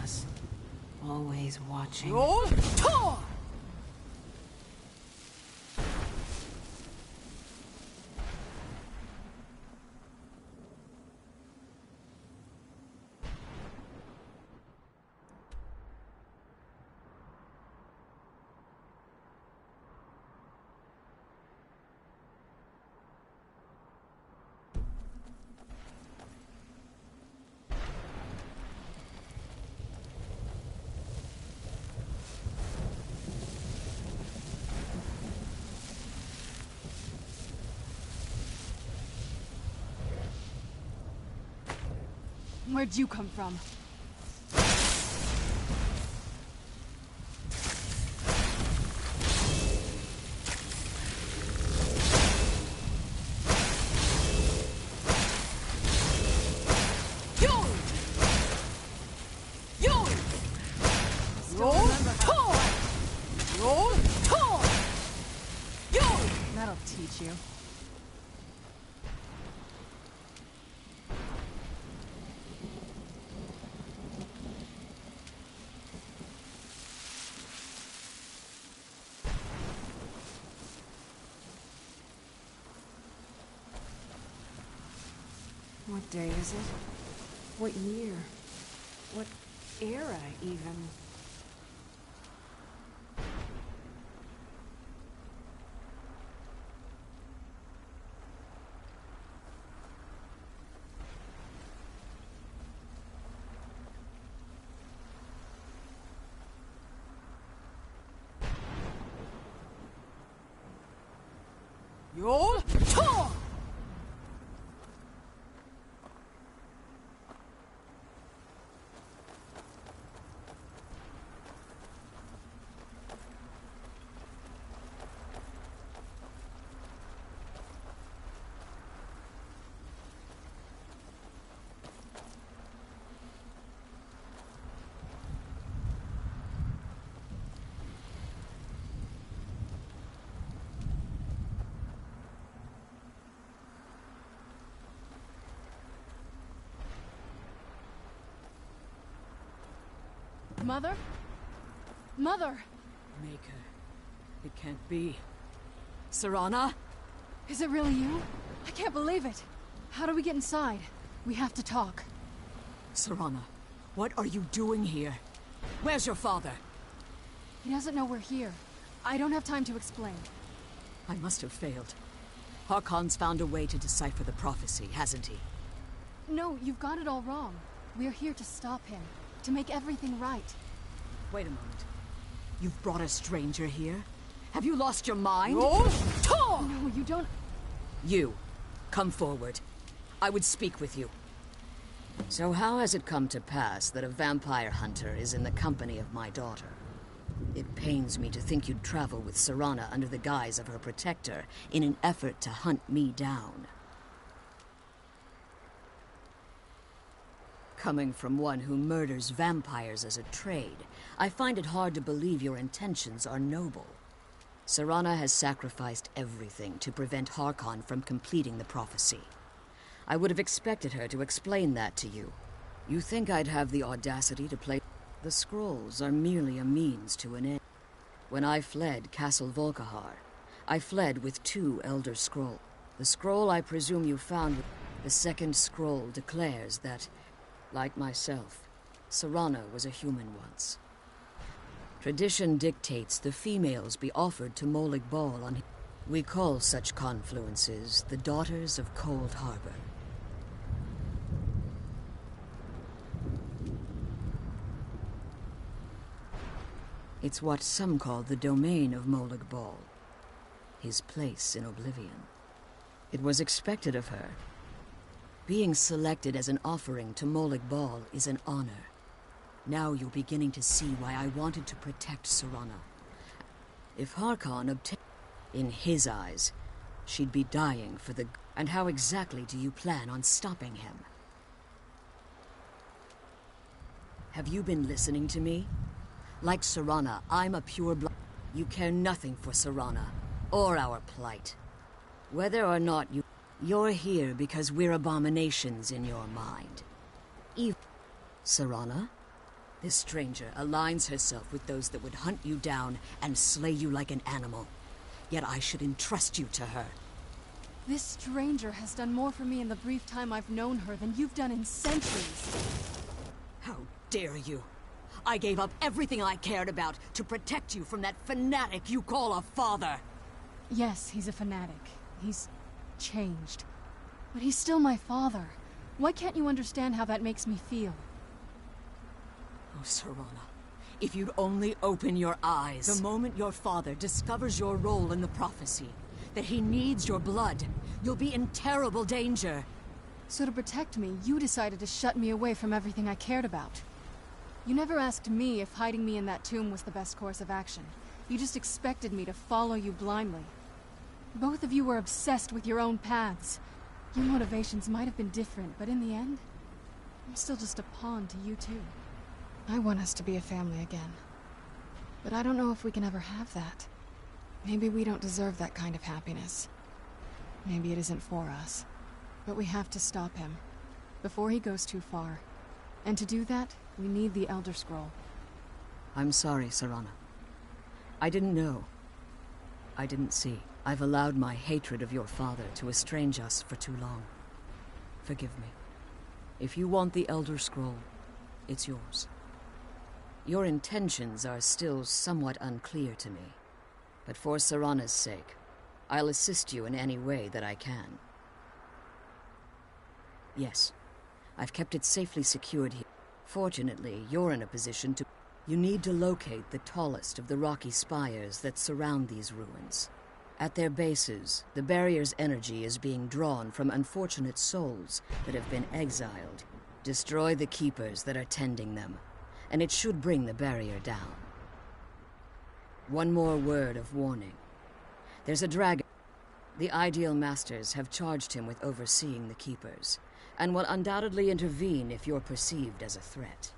us. Always watching. Where'd you come from? That'll teach you. What day is it? What year? What era, even? Mother? Mother! Maker. It can't be. Serana? Is it really you? I can't believe it. How do we get inside? We have to talk. Serana, what are you doing here? Where's your father? He doesn't know we're here. I don't have time to explain. I must have failed. Harkon's found a way to decipher the prophecy, hasn't he? No, you've got it all wrong. We're here to stop him. To make everything right. Wait a moment. You've brought a stranger here? Have you lost your mind? No, you don't... You, come forward. I would speak with you. So how has it come to pass that a vampire hunter is in the company of my daughter? It pains me to think you'd travel with Serana under the guise of her protector in an effort to hunt me down. Coming from one who murders vampires as a trade, I find it hard to believe your intentions are noble. Serana has sacrificed everything to prevent Harkon from completing the prophecy. I would have expected her to explain that to you. You think I'd have the audacity to play? The scrolls are merely a means to an end. When I fled Castle Volkihar, I fled with 2 Elder Scrolls. The scroll I presume you found, the second scroll declares that, like myself, Serana was a human once. Tradition dictates the females be offered to Molag Bal on... We call such confluences the Daughters of Cold Harbor. It's what some call the domain of Molag Bal, his place in oblivion. It was expected of her. Being selected as an offering to Molag Bal is an honor. Now you're beginning to see why I wanted to protect Serana. If Harkon obtained... In his eyes, she'd be dying for the... And how exactly do you plan on stopping him? Have you been listening to me? Like Serana, I'm a pure blood. You care nothing for Serana, or our plight. Whether or not you're here because we're abominations in your mind. Serana? This stranger aligns herself with those that would hunt you down and slay you like an animal. Yet I should entrust you to her. This stranger has done more for me in the brief time I've known her than you've done in centuries. How dare you! I gave up everything I cared about to protect you from that fanatic you call a father! Yes, he's a fanatic. He's changed. But he's still my father. Why can't you understand how that makes me feel? Oh, Serana, if you'd only open your eyes. The moment your father discovers your role in the prophecy, that he needs your blood, you'll be in terrible danger. So to protect me, you decided to shut me away from everything I cared about. You never asked me if hiding me in that tomb was the best course of action. You just expected me to follow you blindly. Both of you were obsessed with your own paths. Your motivations might have been different, but in the end, I'm still just a pawn to you two. I want us to be a family again. But I don't know if we can ever have that. Maybe we don't deserve that kind of happiness. Maybe it isn't for us. But we have to stop him, before he goes too far. And to do that, we need the Elder Scroll. I'm sorry, Serana. I didn't know. I didn't see. I've allowed my hatred of your father to estrange us for too long. Forgive me. If you want the Elder Scroll, it's yours. Your intentions are still somewhat unclear to me, but for Serana's sake, I'll assist you in any way that I can. Yes, I've kept it safely secured here. Fortunately, you're in a position to... You need to locate the tallest of the rocky spires that surround these ruins. At their bases, the barrier's energy is being drawn from unfortunate souls that have been exiled. Destroy the keepers that are tending them, and it should bring the barrier down. One more word of warning. There's a dragon. The Ideal Masters have charged him with overseeing the keepers, and will undoubtedly intervene if you're perceived as a threat.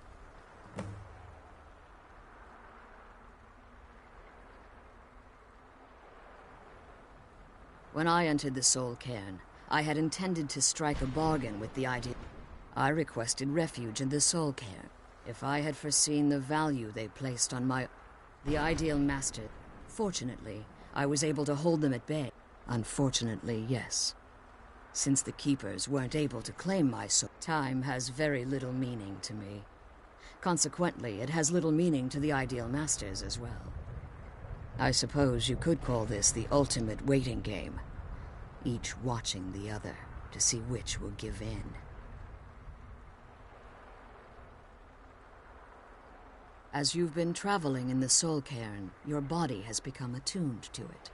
When I entered the Soul Cairn, I had intended to strike a bargain with the Ideal. I requested refuge in the Soul Cairn. If I had foreseen the value they placed on the Ideal Master... Fortunately, I was able to hold them at bay. Unfortunately, yes. Since the Keepers weren't able to claim my soul, time has very little meaning to me. Consequently, it has little meaning to the Ideal Masters as well. I suppose you could call this the ultimate waiting game, each watching the other to see which will give in. As you've been traveling in the Soul Cairn, your body has become attuned to it.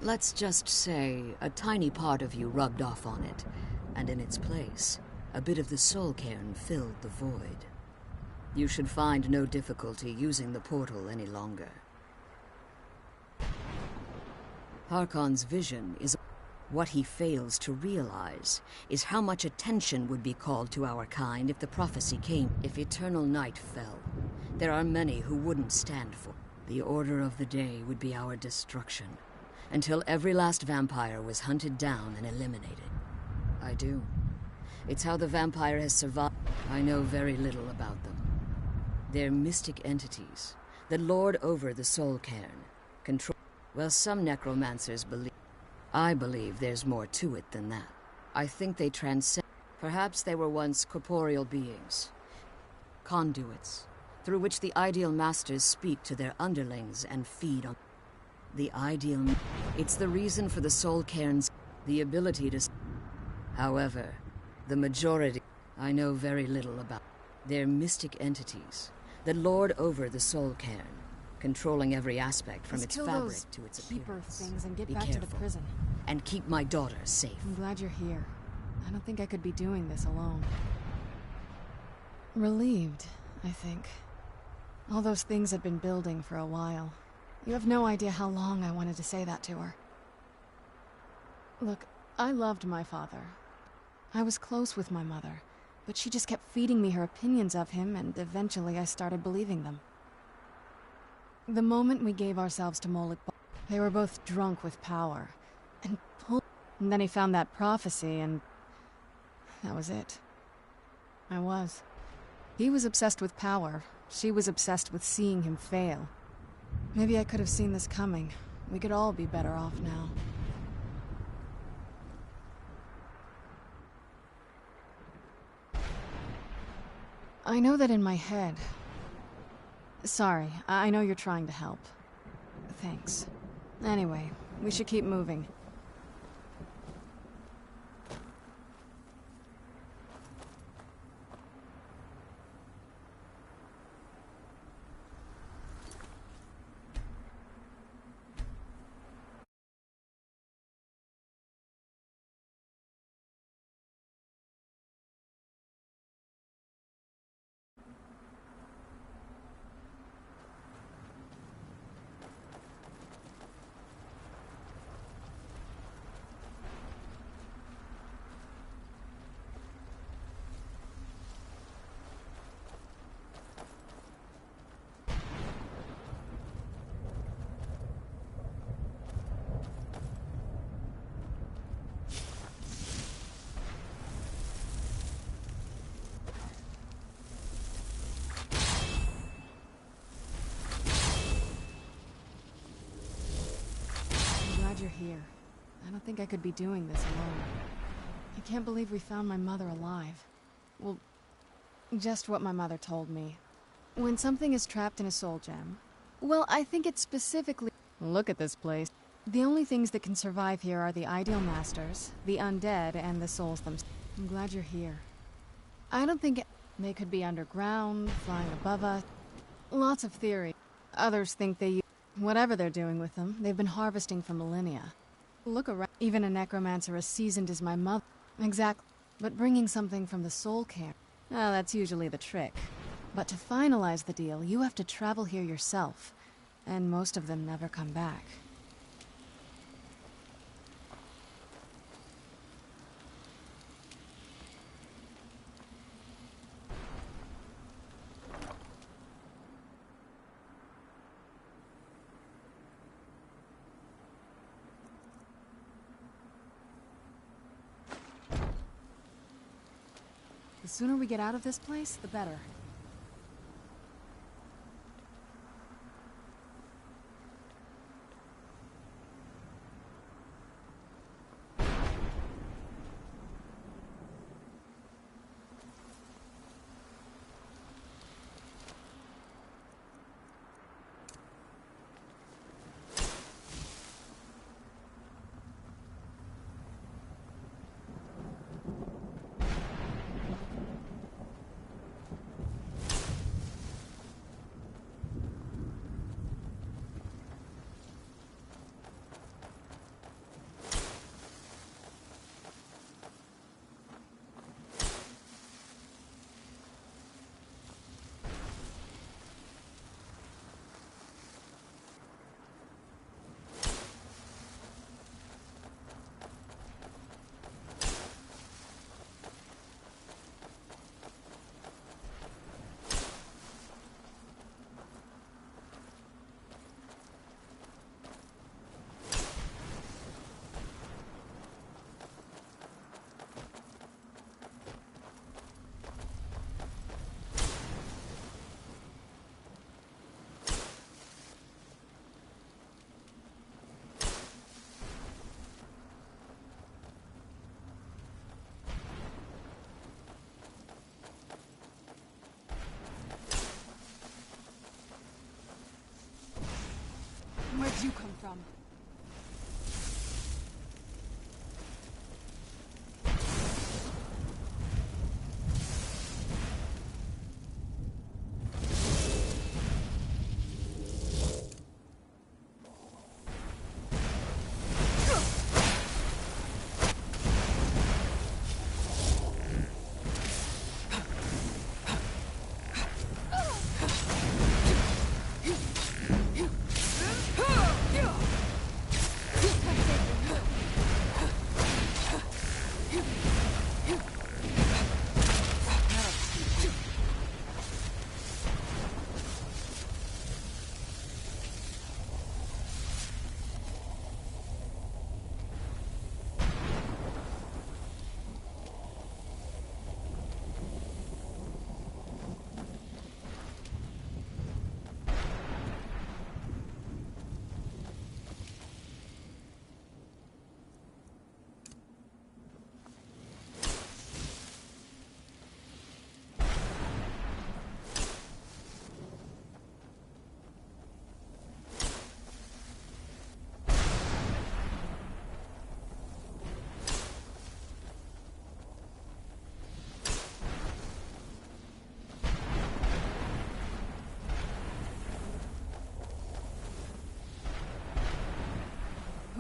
Let's just say a tiny part of you rubbed off on it, and in its place, a bit of the Soul Cairn filled the void. You should find no difficulty using the portal any longer. Harkon's vision is... What he fails to realize is how much attention would be called to our kind if the prophecy came. If eternal night fell, there are many who wouldn't stand for. The order of the day would be our destruction, until every last vampire was hunted down and eliminated. I do. It's how the vampire has survived. I know very little about them. They're mystic entities that lord over the Soul Cairn, control... Well, some necromancers believe... I believe there's more to it than that. I think they transcend... Perhaps they were once corporeal beings. Conduits, through which the Ideal Masters speak to their underlings and feed on... The Ideal... It's the reason for the Soul Cairn's... The ability to... However, the majority... I know very little about... They're mystic entities that lord over the Soul Cairn, controlling every aspect from its fabric to its appearance. Things and get Be back careful, to the prison. and keep my daughter safe. I'm glad you're here. I don't think I could be doing this alone. Relieved, I think. All those things had been building for a while. You have no idea how long I wanted to say that to her. Look, I loved my father. I was close with my mother, but she just kept feeding me her opinions of him, and eventually I started believing them. The moment we gave ourselves to Moloch, they were both drunk with power, and then he found that prophecy, and that was it. I was. He was obsessed with power, She was obsessed with seeing him fail. Maybe I could have seen this coming. We could all be better off now. I know that in my head. Sorry, I know you're trying to help. Thanks. Anyway, we should keep moving. You're here. I don't think I could be doing this alone. I can't believe we found my mother alive. Well, just what my mother told me. When something is trapped in a soul gem, well, I think it's specifically... Look at this place. The only things that can survive here are the ideal masters, the undead, and the souls themselves. I'm glad you're here. I don't think they could be underground, flying above us. Lots of theory. Others think they... Whatever they're doing with them, they've been harvesting for millennia. Look around. Even a necromancer as seasoned as my mother. Exactly. But bringing something from the soul camp, that's usually the trick. But to finalize the deal, you have to travel here yourself. And most of them never come back. The sooner we get out of this place, the better. Where'd you come from?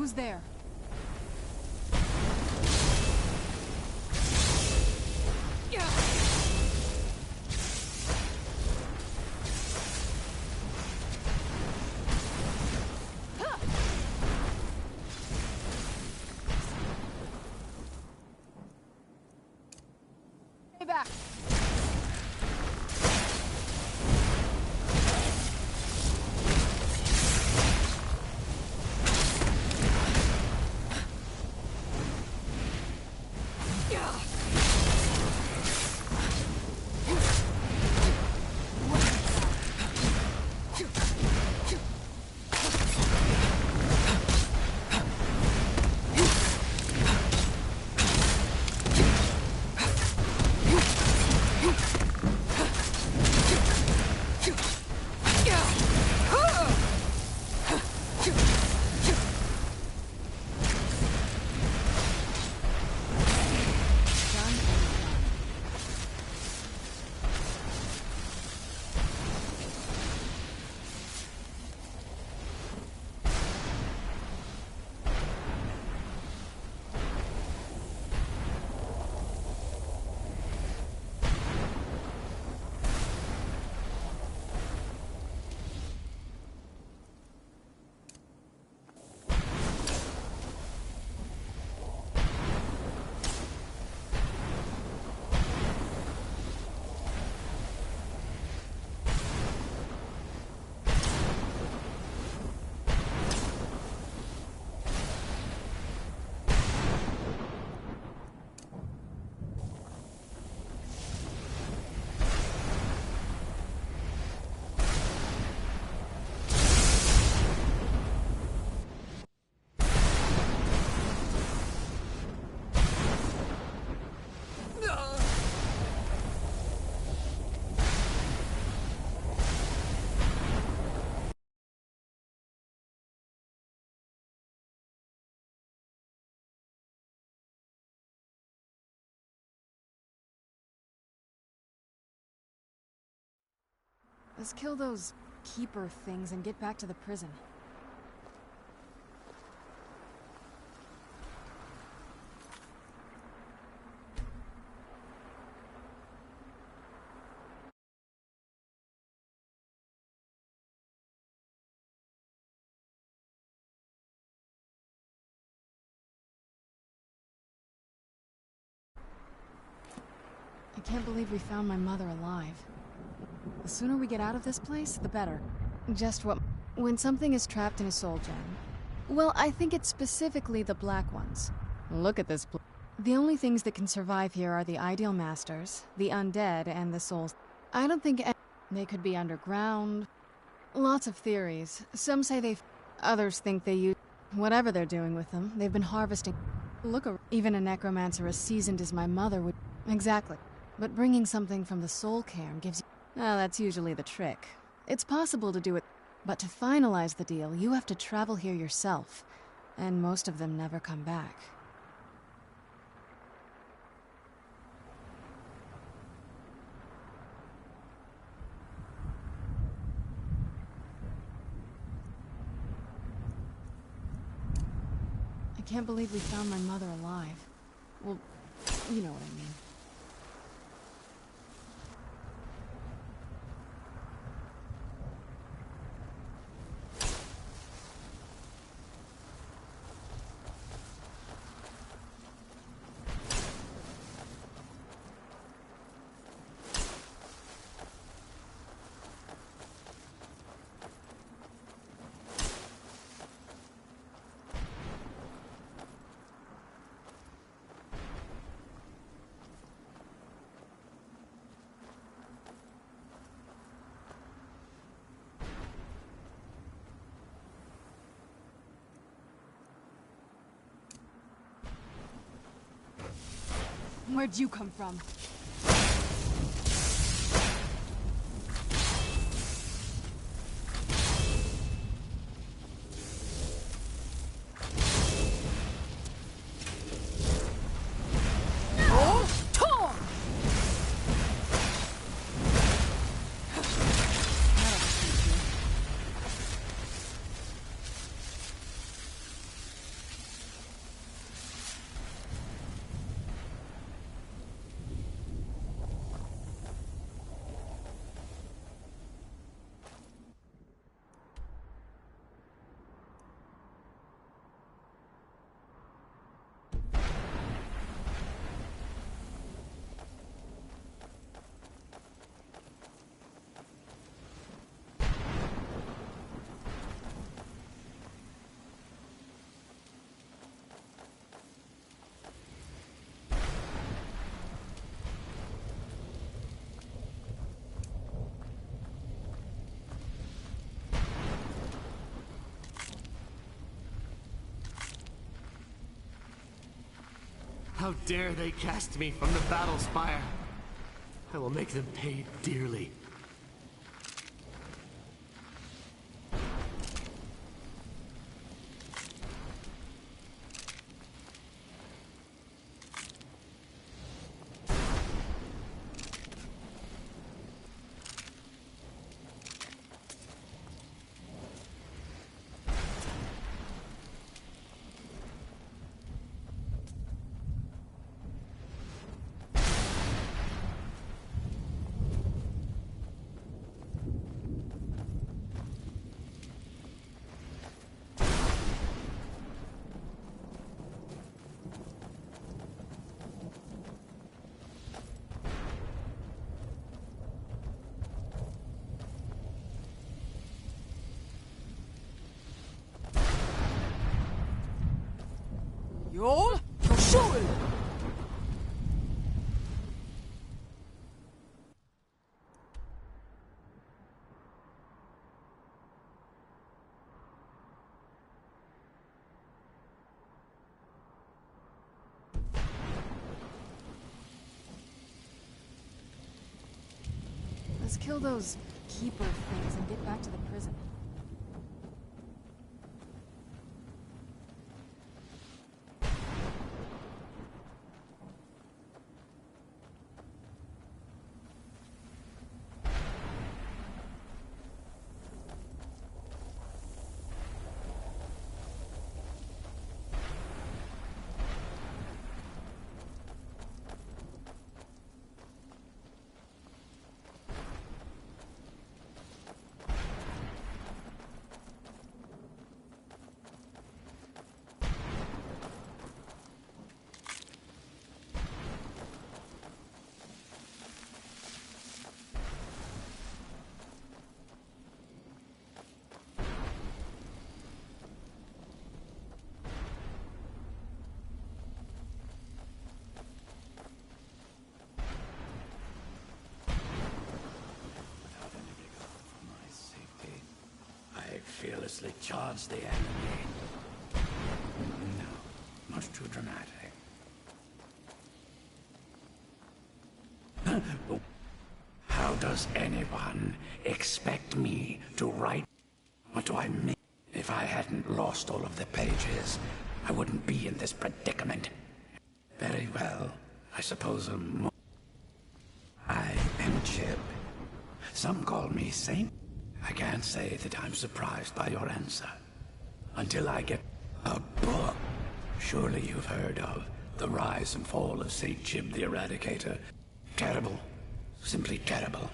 Who's there? Stay back. Let's kill those keeper things and get back to the prison. I can't believe we found my mother alive. The sooner we get out of this place, the better. Just what... When something is trapped in a soul gem... Well, I think it's specifically the black ones. Look at this place. The only things that can survive here are the ideal masters, the undead, and the souls. I don't think... They could be underground... Lots of theories. Some say they... Others think they use... Whatever they're doing with them, they've been harvesting... Look, even a necromancer as seasoned as my mother would... Exactly. But bringing something from the soul cairn gives you... Well, that's usually the trick. It's possible to do it, but to finalize the deal, you have to travel here yourself, and most of them never come back. I can't believe we found my mother alive. Well, you know what I mean. Where'd you come from? How dare they cast me from the battle spire? I will make them pay dearly. You're sure. Let's kill those keeper things and get back to the prison. Fearlessly charge the enemy. No, not too dramatic. How does anyone expect me to write? What do I mean? If I hadn't lost all of the pages, I wouldn't be in this predicament. Very well, I suppose I am Chip. Some call me Saint. I can't say that I'm surprised by your answer. Until I get a book. Surely you've heard of The Rise and Fall of St. Chib the Eradicator. Terrible. Simply terrible.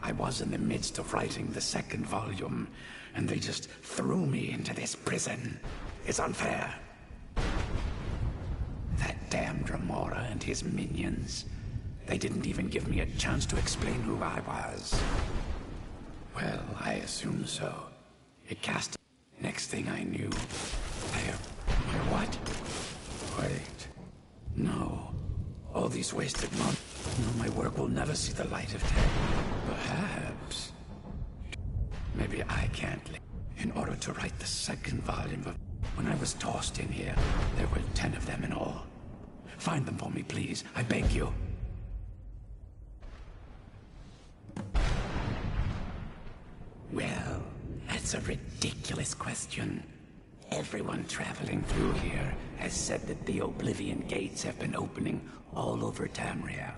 I was in the midst of writing the second volume, and they just threw me into this prison. It's unfair. That damn Dremora and his minions. They didn't even give me a chance to explain who I was. Well, I assume so. It cast. Next thing I knew, my what? Wait. No. All these wasted months. No, my work will never see the light of day. Perhaps. Maybe I can't live. In order to write the second volume of. When I was tossed in here, there were 10 of them in all. Find them for me, please. I beg you. Well, that's a ridiculous question. Everyone traveling through here has said that the Oblivion Gates have been opening all over Tamriel.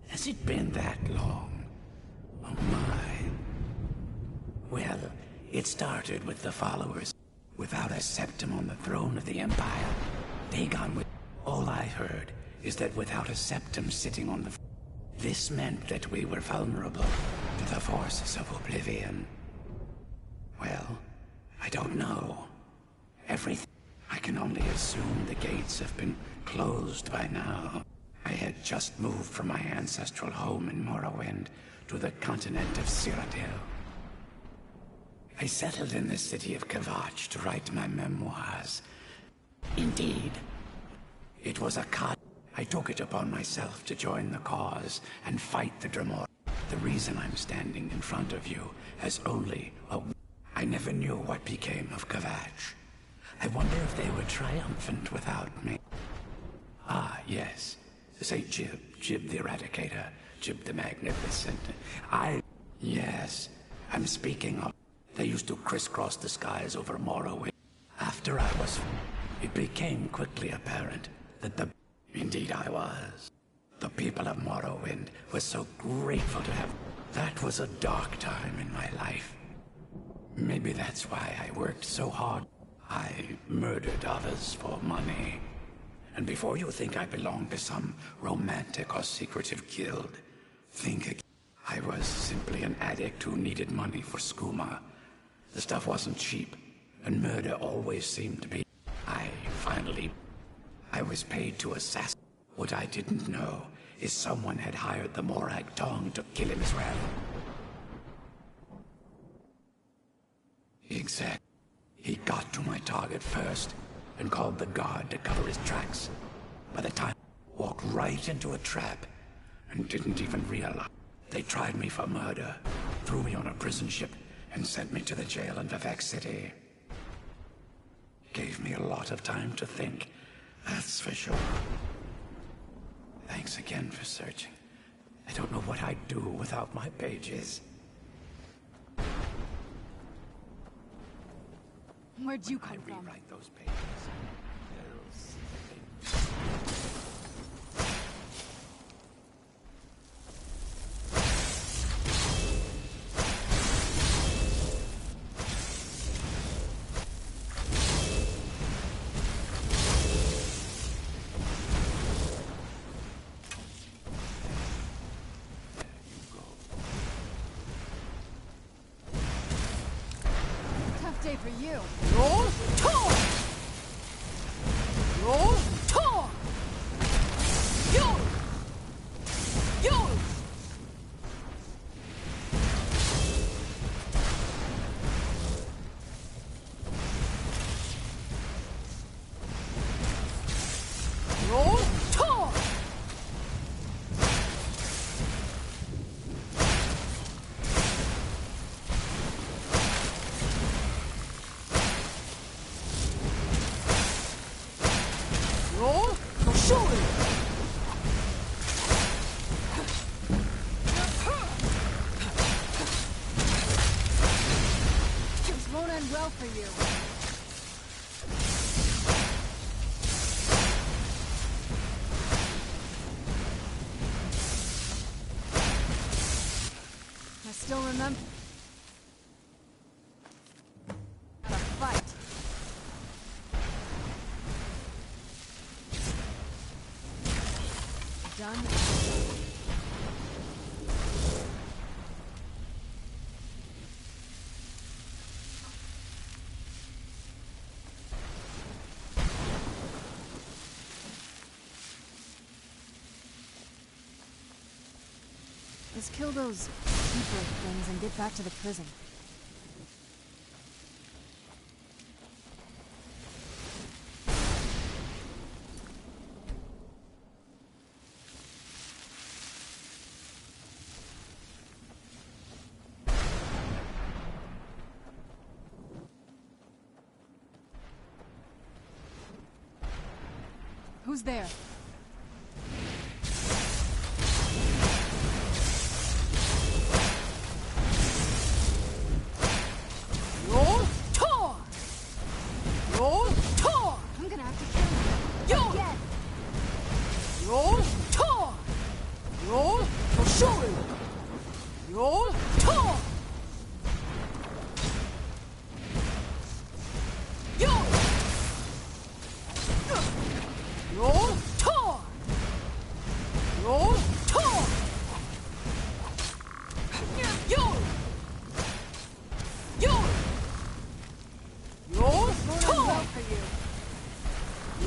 Has it been that long? Oh my. Well, it started with the followers. Without a septum on the throne of the Empire, Dagon with. All I heard is that without a septum sitting on the. This meant that we were vulnerable to the forces of Oblivion. Well, I don't know. Everything. I can only assume the gates have been closed by now. I had just moved from my ancestral home in Morrowind to the continent of Cyrodiil. I settled in the city of Kvatch to write my memoirs. Indeed, it was a cut. I took it upon myself to join the cause and fight the Dremora. The reason I'm standing in front of you has only a... I never knew what became of Kvatch. I wonder if they were triumphant without me. Yes. Say Jib. Jib the Eradicator. Jib the Magnificent. Yes. I'm speaking of... They used to crisscross the skies over Morrowind. After I was... It became quickly apparent that the... Indeed I was. The people of Morrowind were so grateful to have... That was a dark time in my life. Maybe that's why I worked so hard. I murdered others for money. And before you think I belong to some romantic or secretive guild, think again. I was simply an addict who needed money for skooma. The stuff wasn't cheap, and murder always seemed to be. I was paid to assassinate. What I didn't know is someone had hired the Morag Tong to kill him as well. Exactly. He got to my target first, and called the guard to cover his tracks. By the time I walked right into a trap, and didn't even realize. They tried me for murder, threw me on a prison ship, and sent me to the jail in Vivek City. Gave me a lot of time to think, that's for sure. Thanks again for searching. I don't know what I'd do without my pages. Where'd you come I from? rewrite those pages. Tough day for you. Roll, Tor! Roll, Tor! Yo! Yo! Roll, Tor! Roll, shoulder! This won't end well for you. I still remember the fight. Done. Let's kill those people things and get back to the prison. Who's there? Roll, Tor! Roll, Tor! I'm gonna have to kill you. Yo! Again. Roll, Tor! Roll, shoulder! Roll, Tor! Yo! Roll, Tor! Roll, Tor! Yo! Yo! Roll, Tor! Well for you.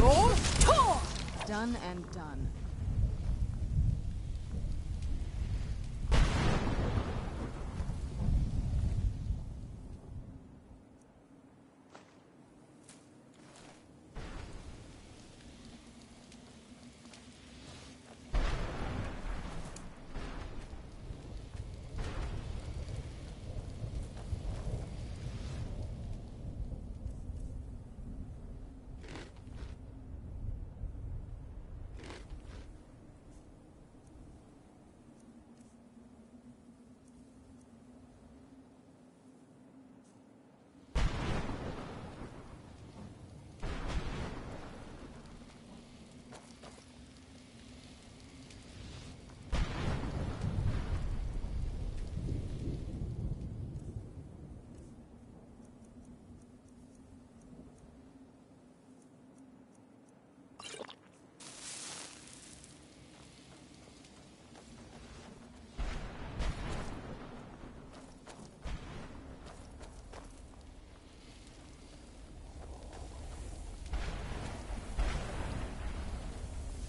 Roll, Tor! Done and done.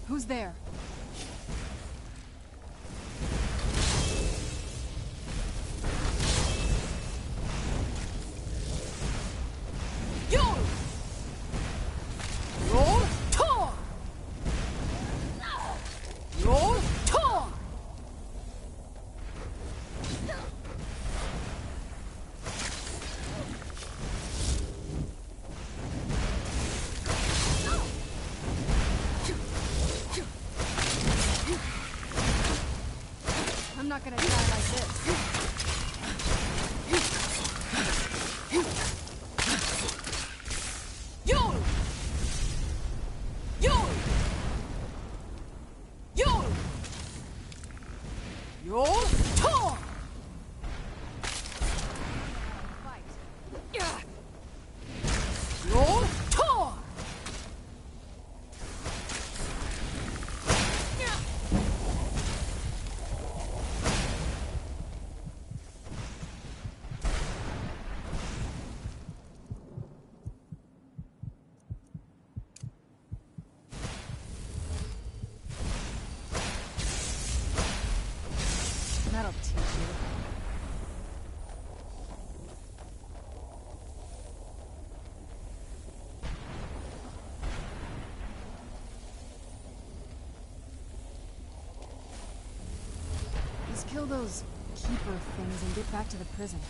Who's there? I'm not gonna die like this. That'll teach you. Let's kill those keeper things and get back to the prison.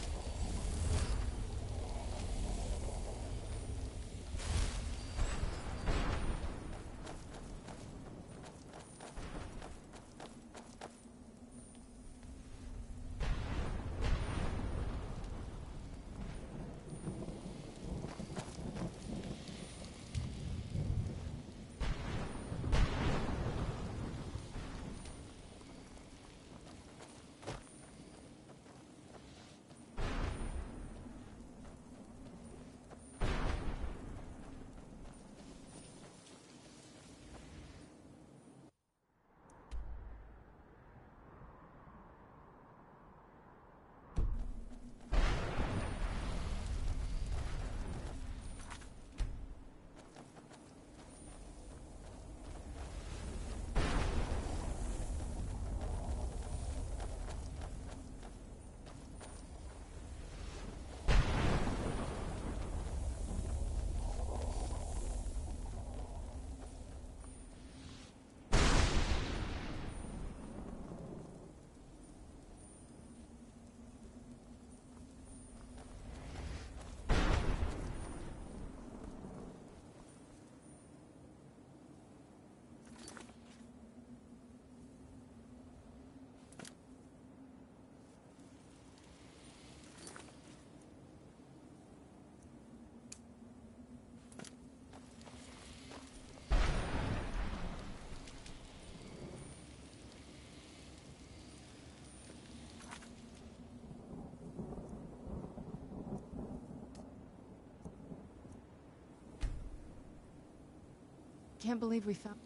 Can't believe we found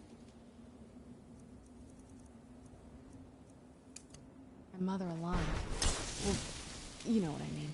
my mother alive. Well, you know what I mean.